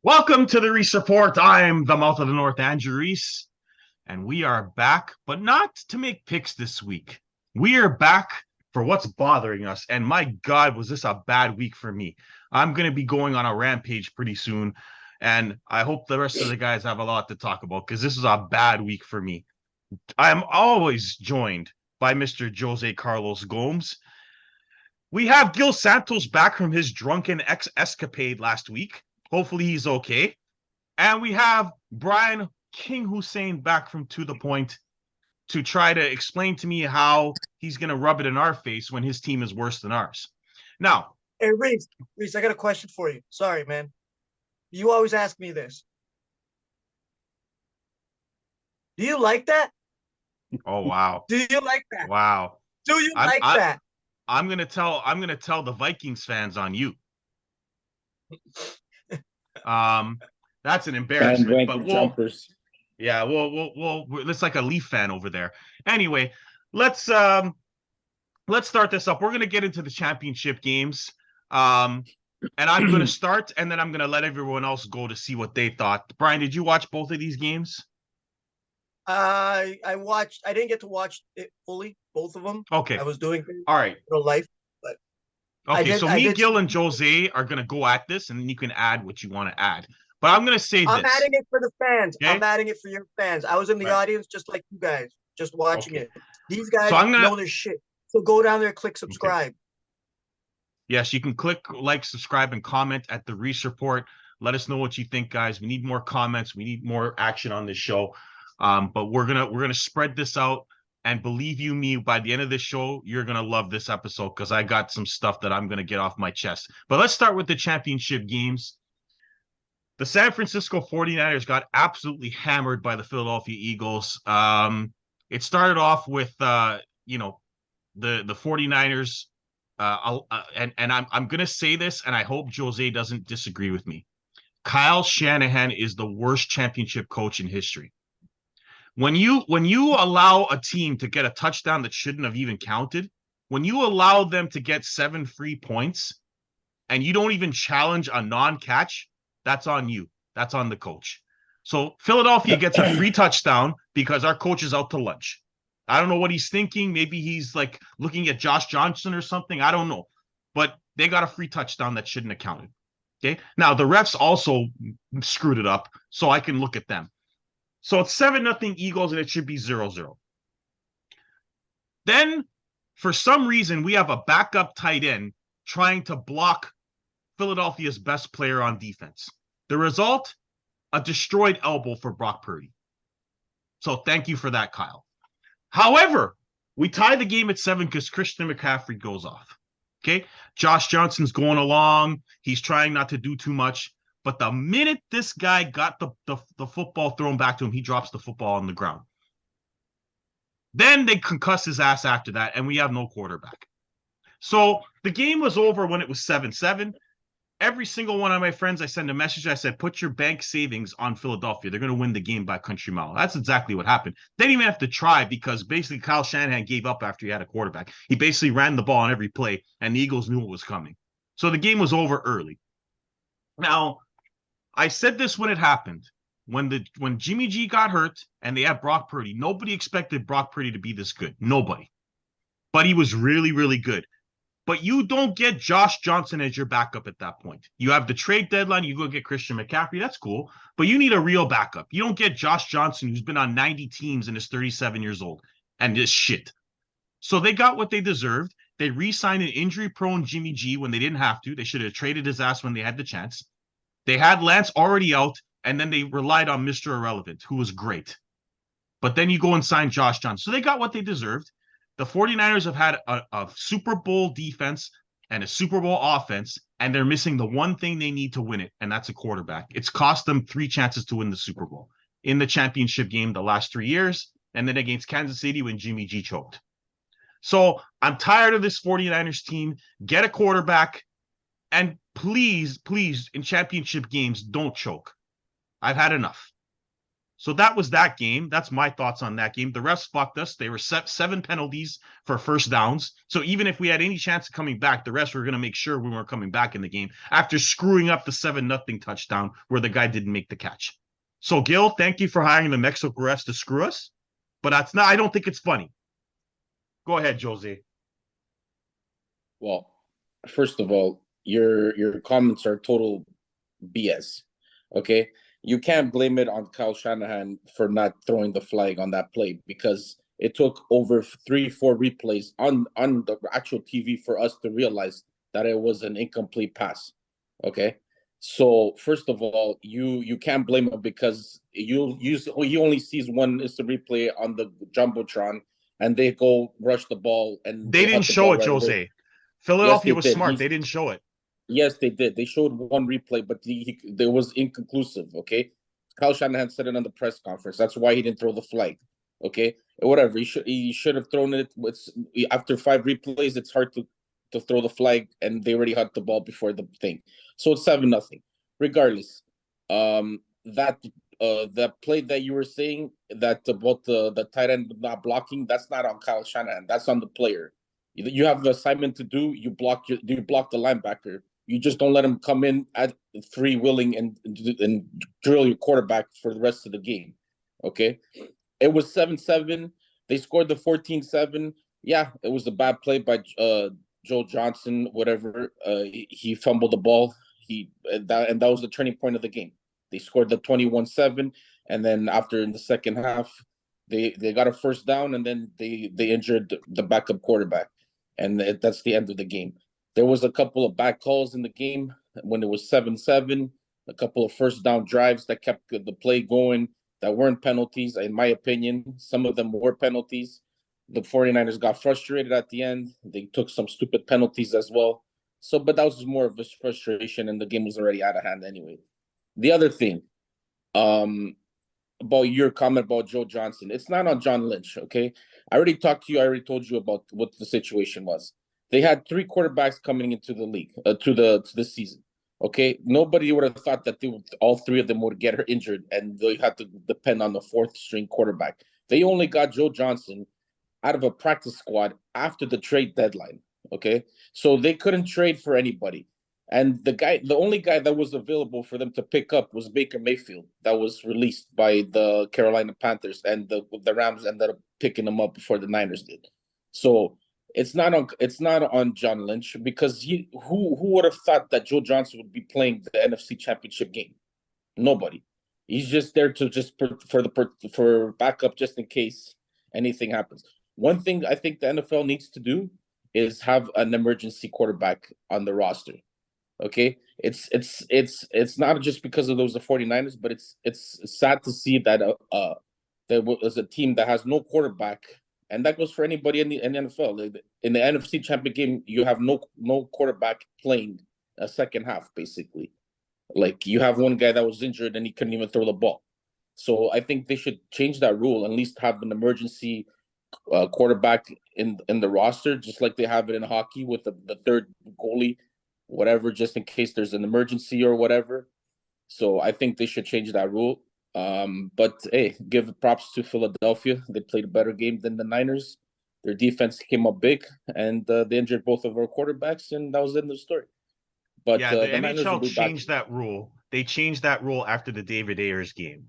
Welcome to the Reese Report. I'm the mouth of the North, Andrew Reese, and we are back, but not to make picks this week. We are back for what's bothering us. And my God, was this a bad week for me? I'm going to be going on a rampage pretty soon, and I hope the rest of the guys have a lot to talk about because this is a bad week for me. I'm always joined by Mr. Jose Carlos Gomes. We have Gil Santos back from his drunken escapade last week. Hopefully he's okay. And we have Brian King Hosein back from To The Point to try to explain to me how he's going to rub it in our face when his team is worse than ours. Now, Hey, Reese, I got a question for you. Sorry, man. You always ask me this. Do you like that? oh wow, Do you like that? wow. Do you I'm like I, that? I'm gonna tell the Vikings fans on you. Um, that's an Band embarrassment. rank But of jumpers. yeah, it's like a Leaf fan over there. Anyway, let's let's start this up. We're gonna get into the championship games. And I'm gonna start, and then I'm gonna let everyone else go to see what they thought. Brian, did you watch both of these games? I watched. I didn't get to watch it fully, both of them. Okay. I was doing things All right. real life, but Okay, so I me, did. Gil, and Jose are gonna go at this, and then you can add what you want to add. But I'm gonna say I'm this. adding it for the fans. Okay. I'm adding it for your fans. I was in the Right. audience just like you guys, just watching Okay. it. These So guys I'm gonna. know their shit. So go down there, click Okay. subscribe. Yes, you can click like, subscribe, and comment at the Reese Report. Let us know what you think, guys. We need more comments. We need more action on this show. But we're gonna spread this out. And believe you me, by the end of this show, you're gonna love this episode because I got some stuff that I'm gonna get off my chest. But let's start with the championship games. The San Francisco 49ers got absolutely hammered by the Philadelphia Eagles. It started off with the 49ers and I'm gonna say this, and I hope Jose doesn't disagree with me. Kyle Shanahan is the worst championship coach in history. When you allow a team to get a touchdown that shouldn't have even counted, when you allow them to get 7 free points, and you don't even challenge a non-catch, that's on you. That's on the coach. So Philadelphia gets a free touchdown because our coach is out to lunch. I don't know what he's thinking. Maybe he's like looking at Josh Johnson or something. I don't know. But they got a free touchdown that shouldn't have counted. Okay. Now the refs also screwed it up, so I can look at them. So it's 7-0 Eagles, and it should be 0-0. Then, for some reason, we have a backup tight end trying to block Philadelphia's best player on defense. The result, a destroyed elbow for Brock Purdy. So thank you for that, Kyle. However, we tie the game at 7 because Christian McCaffrey goes off. Okay. Josh Johnson's going along. He's trying not to do too much. But the minute this guy got the football thrown back to him, he drops the football on the ground. Then they concuss his ass after that, and we have no quarterback. So the game was over when it was 7-7. Every single one of my friends, I send a message. I said, put your bank savings on Philadelphia. They're going to win the game by country mile. That's exactly what happened. They didn't even have to try because basically Kyle Shanahan gave up after he had a quarterback. He basically ran the ball on every play, and the Eagles knew it was coming. So the game was over early. Now, I said this when it happened. When Jimmy G got hurt and they had Brock Purdy, nobody expected Brock Purdy to be this good. Nobody. But he was really, really good. But you don't get Josh Johnson as your backup at that point. You have the trade deadline. You go get Christian McCaffrey. That's cool. But you need a real backup. You don't get Josh Johnson, who's been on 90 teams and is 37 years old, and is shit. So they got what they deserved. They re-signed an injury-prone Jimmy G when they didn't have to. They should have traded his ass when they had the chance. They had Lance already out, and then they relied on Mr. Irrelevant, who was great. But then you go and sign Josh Johnson. So they got what they deserved. The 49ers have had a Super Bowl defense and a Super Bowl offense, and they're missing the one thing they need to win it, and that's a quarterback. It's cost them 3 chances to win the Super Bowl in the championship game the last 3 years, and then against Kansas City when Jimmy G choked. So I'm tired of this 49ers team. Get a quarterback, and please, in championship games, don't choke. I've had enough. So that was that game. That's my thoughts on that game. The refs fucked us. They were 7 penalties for first downs. So even if we had any chance of coming back, the refs were going to make sure we weren't coming back in the game after screwing up the 7-0 touchdown where the guy didn't make the catch. So Gil, thank you for hiring the Mexico refs to screw us. But that's not. I don't think it's funny. Go ahead, Jose. Well, first of all, your comments are total BS. Okay, you can't blame it on Kyle Shanahan for not throwing the flag on that play because it took over 3-4 replays on the actual TV for us to realize that it was an incomplete pass. Okay, so first of all, you can't blame him because he only sees one instant replay on the jumbotron, and they go rush the ball and They didn't hunt the show ball it, right away. Jose. Yes, Philadelphia they was did. smart. They didn't show it. Yes, they did. They showed one replay, but there was inconclusive. Okay, Kyle Shanahan said it on the press conference. That's why he didn't throw the flag. Okay, whatever. He should have thrown it. After 5 replays, it's hard to throw the flag, and they already had the ball before the thing. So it's 7-0. Regardless, that play that you were saying that about the tight end not blocking, that's not on Kyle Shanahan. That's on the player. You have the assignment to do. You block the linebacker. You just don't let him come in at free willing and drill your quarterback for the rest of the game. Okay, it was 7-7. They scored the 14-7. Yeah, it was a bad play by Joe Johnson. Whatever, he fumbled the ball. That was the turning point of the game. They scored the 21-7, and then after in the second half, they got a first down, and then they injured the backup quarterback, and that's the end of the game. There was a couple of bad calls in the game when it was 7-7, a couple of first down drives that kept the play going that weren't penalties, in my opinion. Some of them were penalties. The 49ers got frustrated at the end. They took some stupid penalties as well. So, but that was just more of a frustration, and the game was already out of hand anyway. The other thing, about your comment about Joe Johnson, it's not on John Lynch, okay? I already talked to you. I already told you about what the situation was. They had 3 quarterbacks coming into the league, to the season. Okay, nobody would have thought that all 3 of them would get her injured, and they had to depend on the 4th string quarterback. They only got Joe Johnson out of a practice squad after the trade deadline. Okay, so they couldn't trade for anybody, and the only guy that was available for them to pick up was Baker Mayfield, that was released by the Carolina Panthers, and the Rams ended up picking him up before the Niners did. So it's not on John Lynch because who would have thought that Joe Johnson would be playing the NFC Championship game? Nobody. He's just there to for backup just in case anything happens. One thing I think the NFL needs to do is have an emergency quarterback on the roster. Okay, it's not just because of those the 49ers, but it's sad to see that there was a team that has no quarterback, and that goes for anybody in the NFL. In the NFC Championship game, you have no quarterback playing a second half, basically. Like you have one guy that was injured and he couldn't even throw the ball. So I think they should change that rule, at least have an emergency quarterback in the roster, just like they have it in hockey with the third goalie, whatever, just in case there's an emergency or whatever. So I think they should change that rule. But hey, give props to Philadelphia. They played a better game than the Niners. Their defense came up big, and they injured both of our quarterbacks, and that was the end of the story. But Yeah, the the Niners will NHL be back. changed that rule. They changed that rule after the David Ayers game.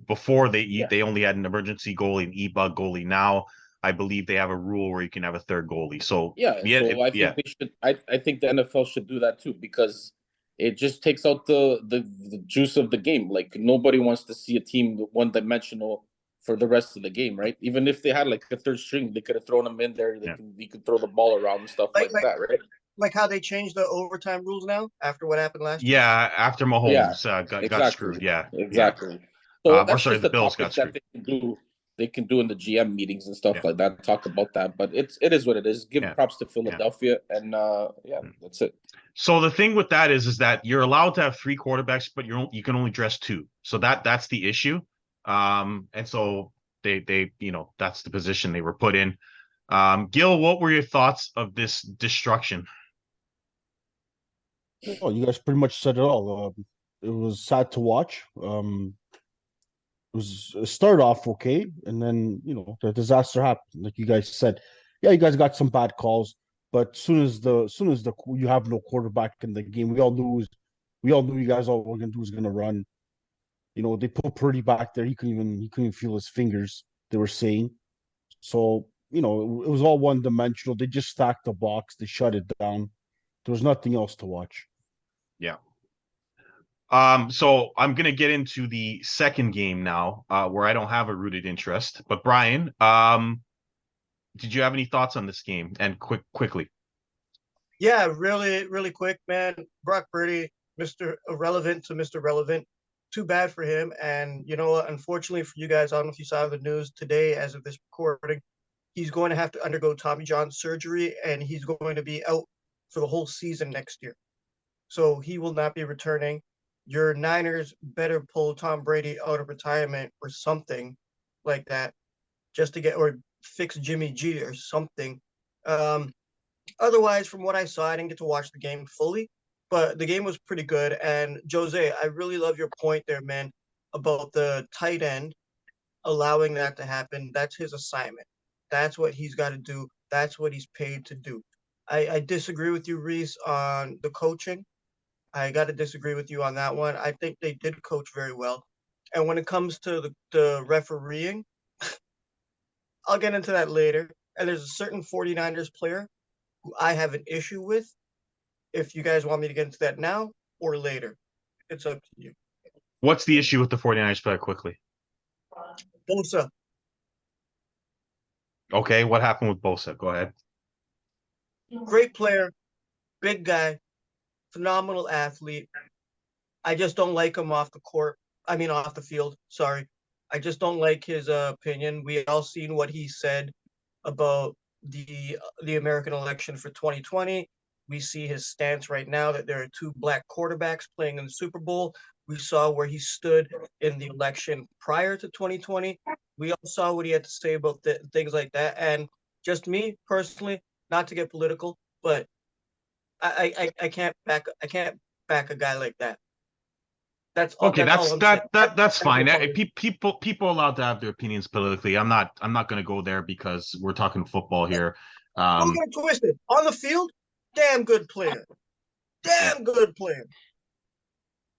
Before they only had an emergency goalie, an e-bug goalie. Now I believe they have a rule where you can have a third goalie. So So I think they should. I think the NFL should do that too because it just takes out the juice of the game. Like nobody wants to see a team one dimensional for the rest of the game, right? Even if they had like a third string, they could have thrown them in there. You could throw the ball around and stuff like that, right? Like how they changed the overtime rules now after what happened last year. Yeah, after Mahomes got screwed. Yeah, Exactly. So or that's sorry, just the a Bills got topic that screwed. they can do in the GM meetings and stuff like that. Talk about that, but it is what it is. Give props to Philadelphia, and that's it. So the thing with that is that you're allowed to have 3 quarterbacks, but you can only dress 2. So that's the issue. And so they that's the position they were put in. Gil, what were your thoughts of this destruction? Oh, you guys pretty much said it all. It was sad to watch. was start off okay, and then the disaster happened. Like you guys said, yeah, you guys got some bad calls, but soon as the you have no quarterback in the game, we all knew you guys all were gonna do was gonna run. They put Purdy back there. He couldn't even feel his fingers. They were saying so. It was all one dimensional. They just stacked the box. They shut it down. There was nothing else to watch. Yeah. So I'm gonna get into the second game now, where I don't have a rooted interest. But Brian, did you have any thoughts on this game? And quickly. Yeah, really, really quick, man. Brock Purdy, Mr. Irrelevant to Mr. Relevant. Too bad for him. And you know what? Unfortunately for you guys, I don't know if you saw the news today, as of this recording, he's going to have to undergo Tommy John surgery, and he's going to be out for the whole season next year. So he will not be returning. Your Niners better pull Tom Brady out of retirement or something like that, just to get or fix Jimmy G or something. Um, Otherwise, from what I saw, I didn't get to watch the game fully, but the game was pretty good. And Jose, I really love your point there, man, about the tight end allowing that to happen. That's his assignment. That's what he's got to do. That's what he's paid to do. I disagree with you, Reese, on the coaching. I got to disagree with you on that one. I think they did coach very well. And when it comes to the refereeing, I'll get into that later. And there's a certain 49ers player who I have an issue with. If you guys want me to get into that now or later, it's up to you. What's the issue with the 49ers player quickly? Bosa, Okay, what happened with Bosa? Go ahead. great player, big guy, phenomenal athlete. I just don't like him off the court. I mean, off the field. Sorry. I just don't like his opinion. We all seen what he said about the American election for 2020. We see his stance right now that there are two black quarterbacks playing in the Super Bowl. We saw where he stood in the election prior to 2020. We all saw what he had to say about things like that. And just me personally, not to get political, but I can't back a guy like that. That's all. Okay, That's all that's I'm saying. that's fine. People allowed to have their opinions politically. I'm not going to go there because we're talking football here. Don't get it twisted. On the field, damn good player. Damn good player.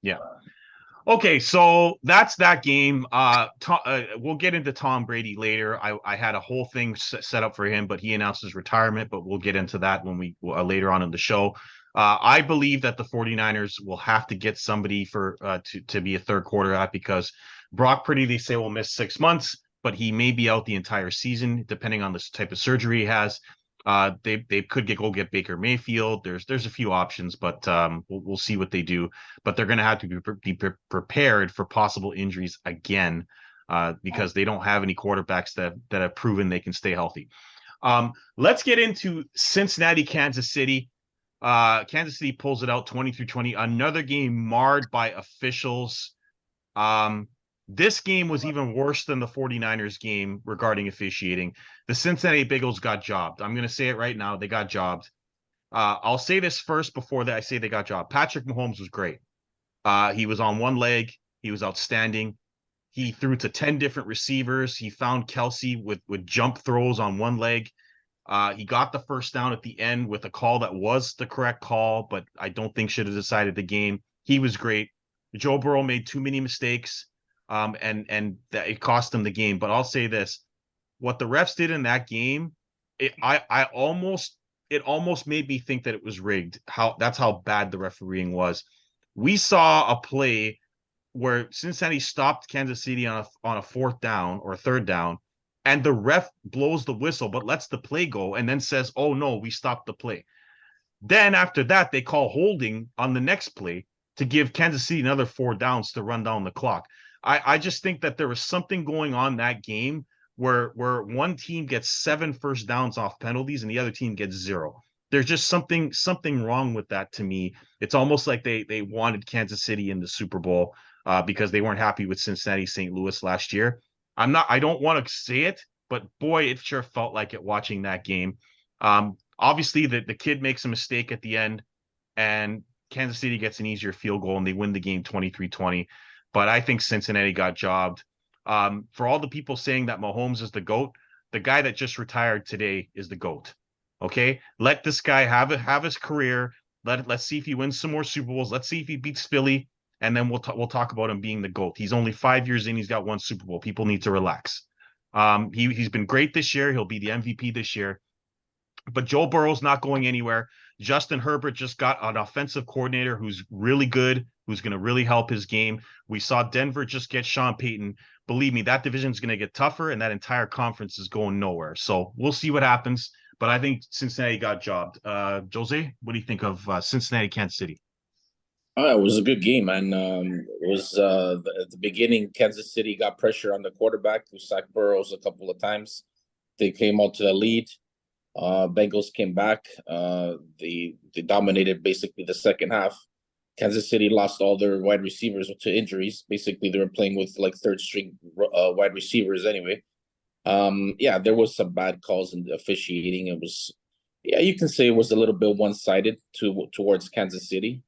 Yeah. Okay, so that's that game. We'll get into Tom Brady later. I had a whole thing set up for him, but he announced his retirement. But we'll get into that when we later on in the show. I believe that the 49ers will have to get somebody for to be a third quarterback because Brock Purdy, they say, will miss 6 months, but he may be out the entire season depending on the type of surgery he has. They could go get Baker Mayfield. There's a few options, but we'll see what they do. But they're going to have to be prepared for possible injuries again because they don't have any quarterbacks that have proven they can stay healthy. Let's get into Cincinnati, Kansas City. Kansas City pulls it out 20-20. Another game marred by officials. This game was even worse than the 49ers game regarding officiating. The Cincinnati Bengals got jobbed. I'm going to say it right now. They got jobbed. I'll say this first before that I say they got jobbed. Patrick Mahomes was great. He was on one leg. He was outstanding. He threw to 10 different receivers. He found Kelsey with jump throws on one leg. He got the first down at the end with a call that was the correct call, but I don't think should have decided the game. He was great. Joe Burrow made too many mistakes, and that it cost them the game. But I'll say this: what the refs did in that game, it almost made me think that it was rigged. That's how bad the refereeing was. We saw a play where Cincinnati stopped Kansas City on a fourth down or third down, and the ref blows the whistle but lets the play go and then says, "Oh no, we stopped the play." Then after that, they call holding on the next play to give Kansas City another 4 downs to run down the clock. I just think that there was something going on that game where one team gets 7 first downs off penalties and the other team gets 0. There's just something wrong with that to me. It's almost like they wanted Kansas City in the Super Bowl because they weren't happy with Cincinnati St. Louis last year. I don't want to say it, but boy, it sure felt like it watching that game. Obviously, the kid makes a mistake at the end, and Kansas City gets an easier field goal, and they win the game 23-20. But I think Cincinnati got jobbed. For all the people saying that Mahomes is the GOAT, the guy that just retired today is the GOAT. Okay, let this guy have his career. Let's see if he wins some more Super Bowls. Let's see if he beats Philly, and then we'll talk about him being the GOAT. He's only 5 years in. He's got one Super Bowl. People need to relax. He's been great this year. He'll be the MVP this year. But Joe Burrow's not going anywhere. Justin Herbert just got an offensive coordinator who's really good, who's going to really help his game. We saw Denver just get Sean Payton. Believe me, that division is going to get tougher, and that entire conference is going nowhere. So we'll see what happens. But I think Cincinnati got jobbed. Jose, what do you think of Cincinnati, Kansas City? It was a good game, man. It was at the beginning, Kansas City got pressure on the quarterback who sacked Burrows a couple of times. They came out to the lead. Bengals came back. They dominated basically the second half. Kansas City lost all their wide receivers to injuries. Basically, they were playing with like third string wide receivers anyway. Yeah, there was some bad calls in the officiating. It was, yeah, you can say it was a little bit one-sided towards Kansas City.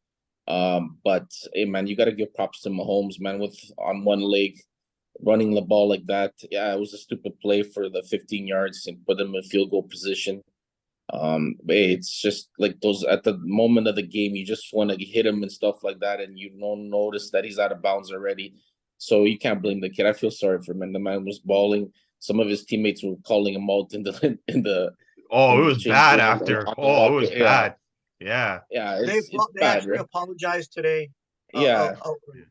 But hey, man, you got to give props to Mahomes, man, with on one leg running the ball like that. Yeah, it was a stupid play for the 15 yards and put them in field goal position. It's just like those at the moment of the game, you just want to hit him and stuff like that, and you don't notice that he's out of bounds already. So you can't blame the kid. I feel sorry for him. And the man was balling. Some of his teammates were calling him out in the Oh, in it the was change bad room after. on the Oh, it locker. was bad. Yeah. Yeah, They it's they bad, actually right? apologized today. Yeah.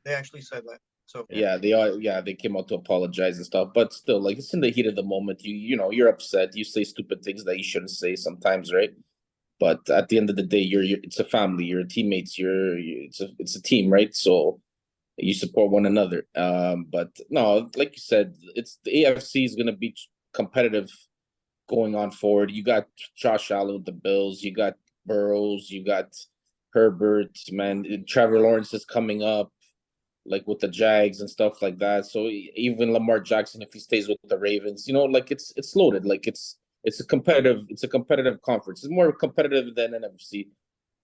They actually said that. So Yeah, they are. Yeah, they came out to apologize and stuff, but still, like it's in the heat of the moment. You know, you're upset. You say stupid things that you shouldn't say sometimes, right? But at the end of the day, you're it's a family. You're teammates. It's a team, right? So you support one another. But no, like you said, it's the AFC is going to be competitive going on forward. You got Josh Allen with the Bills. You got Burrows. You got Herbert. Man, Trevor Lawrence is coming up, like with the Jags and stuff like that. So even Lamar Jackson, if he stays with the Ravens, you know, like it's loaded. Like it's a competitive conference. It's more competitive than NFC.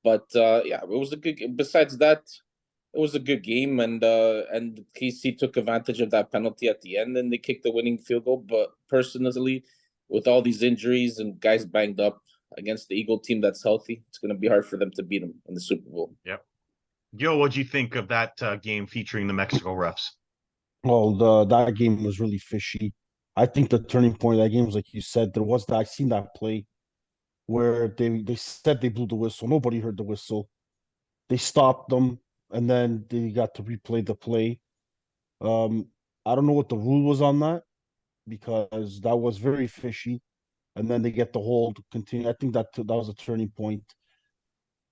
But yeah, it was a good. Besides that, it was a good game, and KC took advantage of that penalty at the end, and they kicked the winning field goal. But personally, with all these injuries and guys banged up against the Eagle team that's healthy, it's going to be hard for them to beat them in the Super Bowl. Yep. Gil, what'd you think of that game featuring the Mexico refs? Well, that game was really fishy. I think the turning point of that game was like you said. There was that I seen that play where they said they blew the whistle. Nobody heard the whistle. They stopped them, and then they got to replay the play. Um, I don't know what the rule was on that because that was very fishy. And then they get the hold continue. I think that was a turning point.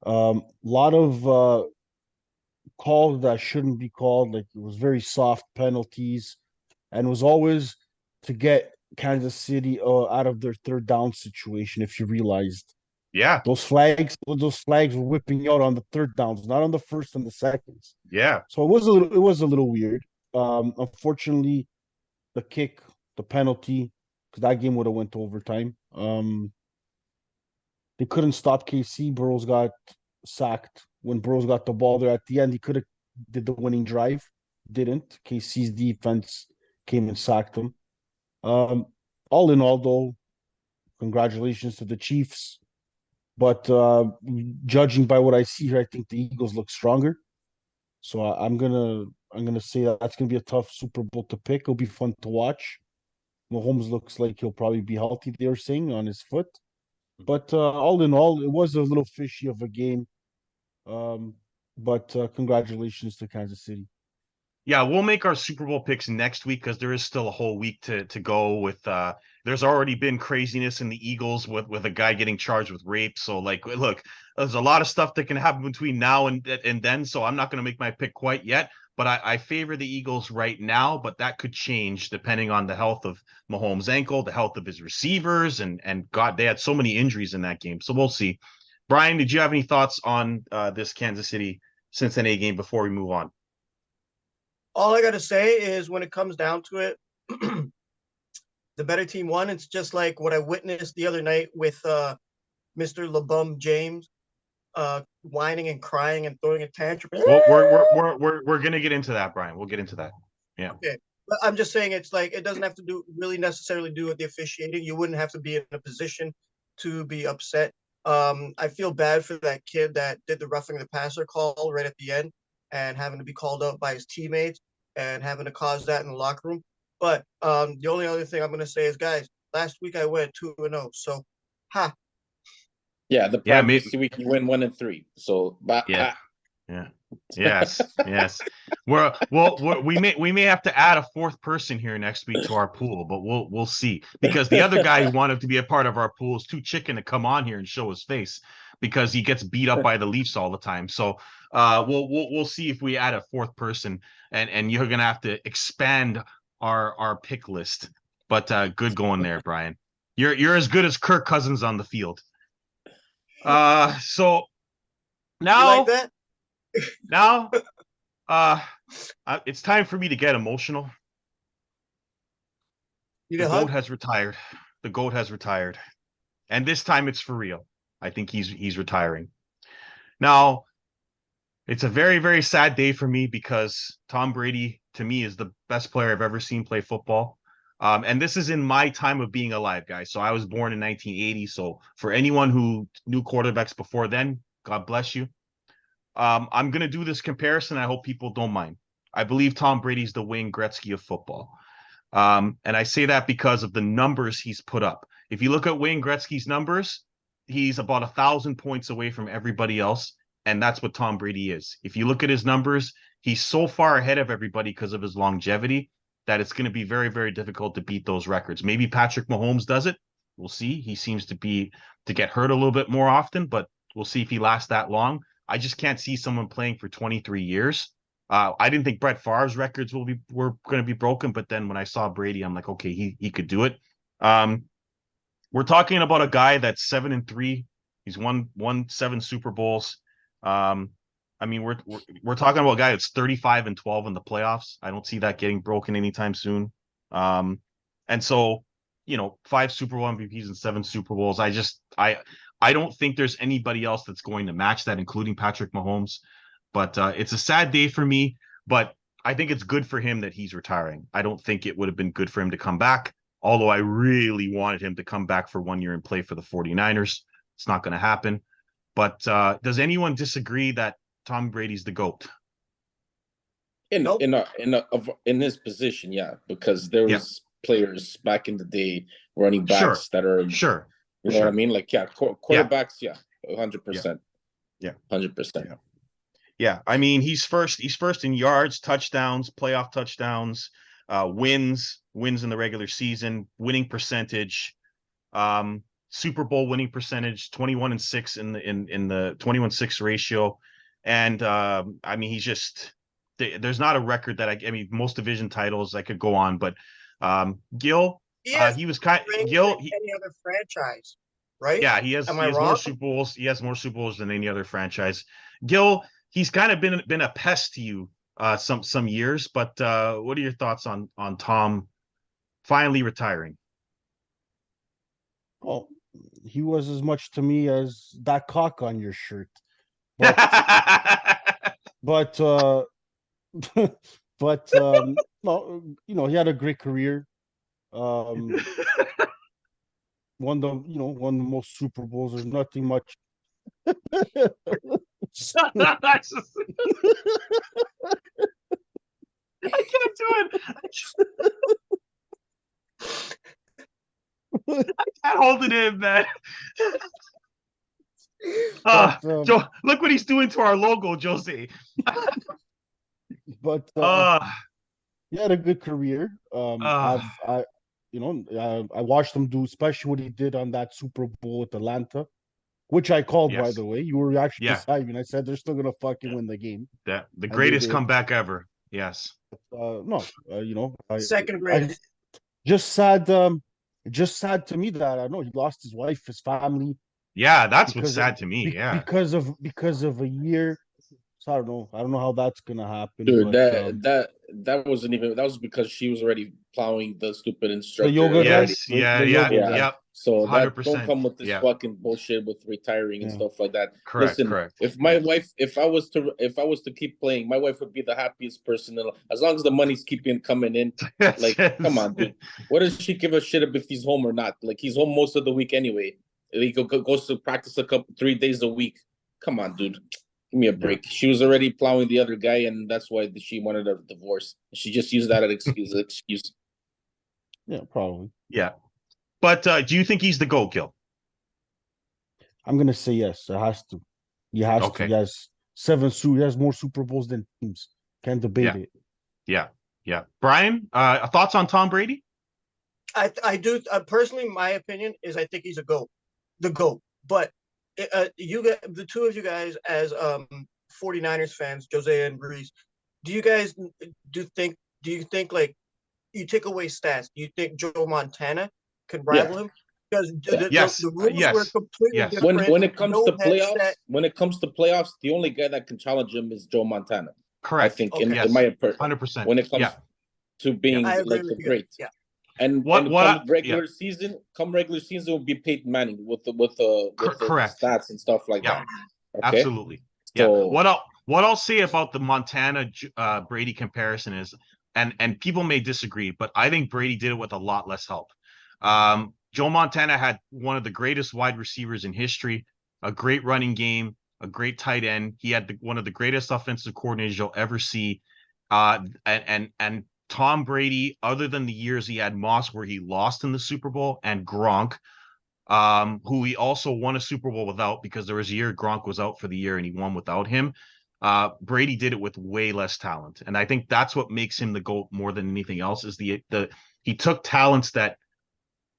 Lot of calls that shouldn't be called. Like it was very soft penalties, and it was always to get Kansas City out of their third down situation. If you realized Yeah. those flags were whipping out on the third downs, not on the first and the seconds. Yeah. So it was a little weird. Unfortunately, the kick, the penalty, because that game would have went to overtime. They couldn't stop KC. Burrows got sacked when Burrows got the ball there at the end. He could have did the winning drive, didn't. KC's defense came and sacked him. All in all, though, congratulations to the Chiefs. But judging by what I see here, I think the Eagles look stronger. So I'm gonna say that's gonna be a tough Super Bowl to pick. It'll be fun to watch. Mahomes looks like he'll probably be healthy. They were saying on his foot, but all in all, it was a little fishy of a game. Um, but congratulations to Kansas City. Yeah, we'll make our Super Bowl picks next week because there is still a whole week to go with there's already been craziness in the Eagles with a guy getting charged with rape. So like look, there's a lot of stuff that can happen between now and then. So I'm not gonna make my pick quite yet, but I favor the Eagles right now, but that could change depending on the health of Mahomes' ankle, the health of his receivers, and God, they had so many injuries in that game. So we'll see. Brian, did you have any thoughts on this Kansas City Cincinnati game before we move on? all I gotta say is when it comes down to it, the better team won. It's just like what I witnessed the other night with Mr. LeBum James whining and crying and throwing a tantrum. Well, we're gonna get into that, Brian. We'll get into that. Yeah. Okay. But I'm just saying it's like it doesn't have to do really necessarily do with the officiating. You wouldn't have to be in a position to be upset. I feel bad for that kid that did the roughing the passer call right at the end and having to be called out by his teammates and having to cause that in the locker room. But the only other thing I'm going to say is, guys, last week I went 2-0. So, ha. Yeah, the Yeah, previous week you win 1-3. So, but Yeah. Yeah. Yes. Yes. We may have to add a fourth person here next week to our pool, but we'll see, because the other guy who wanted to be a part of our pool is too chicken to come on here and show his face because he gets beat up by the Leafs all the time. So we'll see if we add a fourth person, and you're gonna have to expand our pick list. But good going there, Brian. You're as good as Kirk Cousins on the field. So You like now that? now it's time for me to get emotional. You The need a GOAT hug? has retired. The GOAT has retired. And this time it's for real. I think he's retiring. Now, it's a very, very sad day for me because Tom Brady, to me, is the best player I've ever seen play football. And this is in my time of being alive, guys. So I was born in 1980. So for anyone who knew quarterbacks before then, God bless you. I'm going to do this comparison. I hope people don't mind. I believe Tom Brady's the Wayne Gretzky of football. And I say that because of the numbers he's put up. If you look at Wayne Gretzky's numbers, he's about 1,000 points away from everybody else. And that's what Tom Brady is. If you look at his numbers, he's so far ahead of everybody because of his longevity that it's going to be very, very difficult to beat those records. Maybe Patrick Mahomes does it. We'll see. He seems to get hurt a little bit more often, but we'll see if he lasts that long. I just can't see someone playing for 23 years. I didn't think Brett Favre's records were going to be broken, but then when I saw Brady, I'm like, okay, he could do it. We're talking about a guy that's 7-3. He's won 7 Super Bowls. I mean, we're talking about a guy that's 35-12 in the playoffs. I don't see that getting broken anytime soon. And so, 5 Super Bowl MVPs and 7 Super Bowls. I don't think there's anybody else that's going to match that, including Patrick Mahomes. But it's a sad day for me, but I think it's good for him that he's retiring. I don't think it would have been good for him to come back, although I really wanted him to come back for 1 year and play for the 49ers. It's not going to happen. But does anyone disagree that Tom Brady's the GOAT? In this position, yeah, because there was players back in the day, running backs that are sure. You know what I mean? Like, quarterbacks, 100%. Yeah, 100%. Yeah, I mean, he's first in yards, touchdowns, playoff touchdowns, wins in the regular season, winning percentage, Super Bowl winning percentage, 21-6 in the 21-6 ratio. And I mean, he's just there's not a record that I mean, most division titles I could go on, but Gil, he was kind Gil any other franchise, right? Yeah, he has more Super Bowls. He has more Super Bowls than any other franchise. Gil, he's kind of been a pest to you some years, but what are your thoughts on Tom finally retiring? Well, he was as much to me as that cock on your shirt. But no, he had a great career. Won the most Super Bowls. There's nothing much. I can't do it. I can't hold it in, man. Joe, look what he's doing to our logo, Jose. But he had a good career. I watched him do, especially what he did on that Super Bowl with Atlanta, which I called, by the way. You were actually beside me, and I said they're still gonna fucking win the game. The greatest comeback ever. Yes. Second greatest. Just sad to me that I know he lost his wife, his family. Yeah, that's what's sad to me. Because of a year. So I don't know how that's gonna happen. Dude, that wasn't even. That was because she was already plowing the stupid The instructor. yoga guy. Yes, yeah, The yeah, yoga guy. yep. So that 100%. don't come with this Yeah. fucking bullshit with retiring and Yeah. stuff like that. Correct, Listen, correct. if my wife, if I was to keep playing, my wife would be the happiest person. As long as the money's keeping coming in, like, come on, dude. What does she give a shit if he's home or not? Like, he's home most of the week anyway. He goes to practice 3 days a week. Come on, dude. Give me a break. She was already plowing the other guy, and that's why she wanted a divorce. She just used that as excuse. Yeah, probably. Yeah. But do you think he's the GOAT, Gil? I'm gonna say yes. It has to. He has to. Okay. He has he has more Super Bowls than teams. Can't debate it. Yeah. Yeah. Brian, thoughts on Tom Brady? I do personally. My opinion is I think he's the GOAT. But you get the two of you guys as 49ers fans, Jose and Reese. Do you guys do you think like you take away stats? Do you think Joe Montana can rival him? Because Yes. the rules Yes. were completely Yes. different. When it comes No to headset. playoffs, the only guy that can challenge him is Joe Montana. Correct. I think Okay. in my opinion, 100%. when it comes to being I agree like the with you. great. Yeah. And regular season, will be Peyton Manning with the Correct. stats and stuff like Yeah. that. Okay? Absolutely. Yeah. So What I'll say about the Montana Brady comparison is, and people may disagree, but I think Brady did it with a lot less help. Joe Montana had one of the greatest wide receivers in history, a great running game, a great tight end. He had one of the greatest offensive coordinators you'll ever see. And Tom Brady, other than the years he had Moss where he lost in the Super Bowl, and Gronk, who he also won a Super Bowl without, because there was a year Gronk was out for the year and he won without him. Brady did it with way less talent, and I think that's what makes him the GOAT more than anything else. Is he took talents that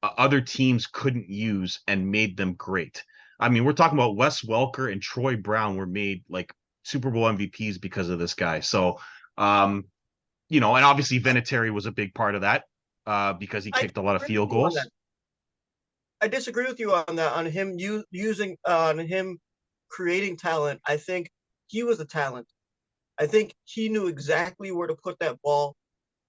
other teams couldn't use and made them great. I mean, we're talking about Wes Welker and Troy Brown were made like Super Bowl MVPs because of this guy. So, and obviously Vinatieri was a big part of that because he kicked a lot of field goals. I disagree with you on that. On him on him creating talent, I think he was a talent. I think he knew exactly where to put that ball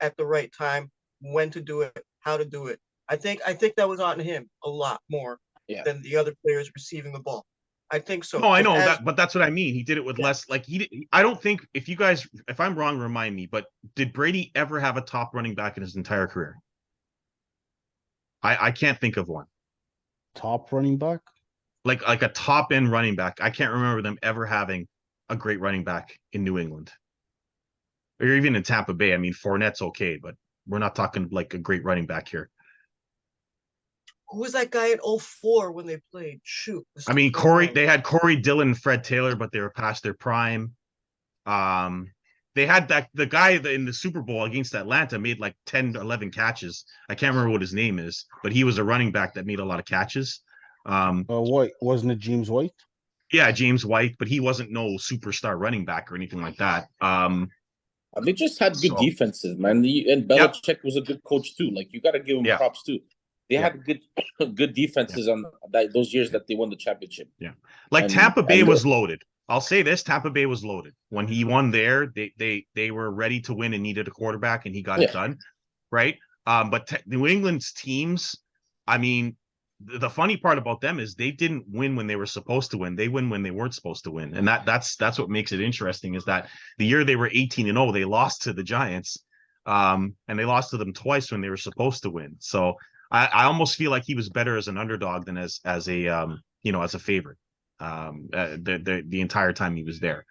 at the right time, when to do it, how to do it. I think that was on him a lot more than the other players receiving the ball. I think so. No, I know that, but that's what I mean. He did it with less. Like I don't think if I'm wrong, remind me. But did Brady ever have a top running back in his entire career? I can't think of one. Top running back? Like a top end running back. I can't remember them ever having a great running back in New England, or even in Tampa Bay. I mean, Fournette's okay, but we're not talking like a great running back here. Who was that guy in 04 when they played? Shoot. I mean, they had Corey Dillon and Fred Taylor, but they were past their prime. They had the guy in the Super Bowl against Atlanta made like 10 to 11 catches. I can't remember what his name is, but he was a running back that made a lot of catches. White, wasn't it James White? Yeah, James White, but he wasn't no superstar running back or anything like that. They just had good defenses, man. And Belichick was a good coach too. Like, you got to give him props too. They had good defenses on those years that they won the championship. Yeah, like Tampa Bay was loaded. I'll say this: Tampa Bay was loaded when he won there. They were ready to win and needed a quarterback, and he got it done, right? But New England's teams, I mean, the funny part about them is they didn't win when they were supposed to win. They win when they weren't supposed to win, and that's what makes it interesting. Is that the year they were 18-0, they lost to the Giants, and they lost to them twice when they were supposed to win. So I almost feel like he was better as an underdog than as a favorite. The entire time he was there.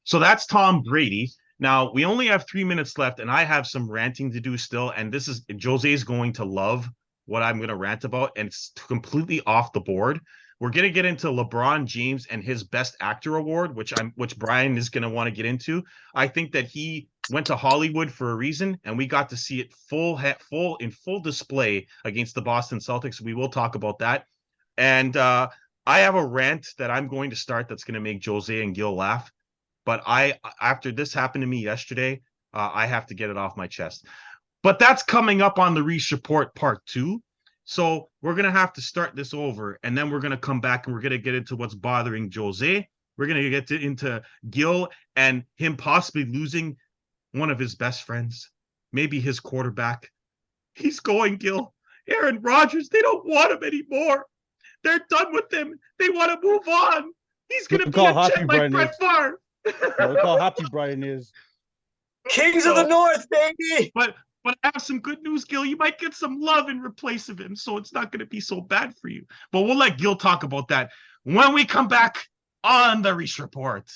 So that's Tom Brady. Now we only have 3 minutes left, and I have some ranting to do still. And this is Jose's going to love what I'm going to rant about, and it's completely off the board. We're going to get into LeBron James and his Best Actor award, which Brian is going to want to get into. I think that he went to Hollywood for a reason, and we got to see it in full display against the Boston Celtics. We will talk about that. And I have a rant that I'm going to start that's going to make Jose and Gil laugh. But after this happened to me yesterday, I have to get it off my chest. But that's coming up on the Reese Report Part 2. So we're going to have to start this over, and then we're going to come back and we're going to get into what's bothering Jose. We're going to get into Gil and him possibly losing one of his best friends, maybe his quarterback. He's going, Gil. Aaron Rodgers, they don't want him anymore. They're done with him. They want to move on. He's going to Look be how a happy Jet like Brian Brett is. Favre. Look how happy Brian is. Kings of the North, baby. But I have some good news, Gil. You might get some love in replace of him, so it's not going to be so bad for you. But we'll let Gil talk about that when we come back on the Reese Report.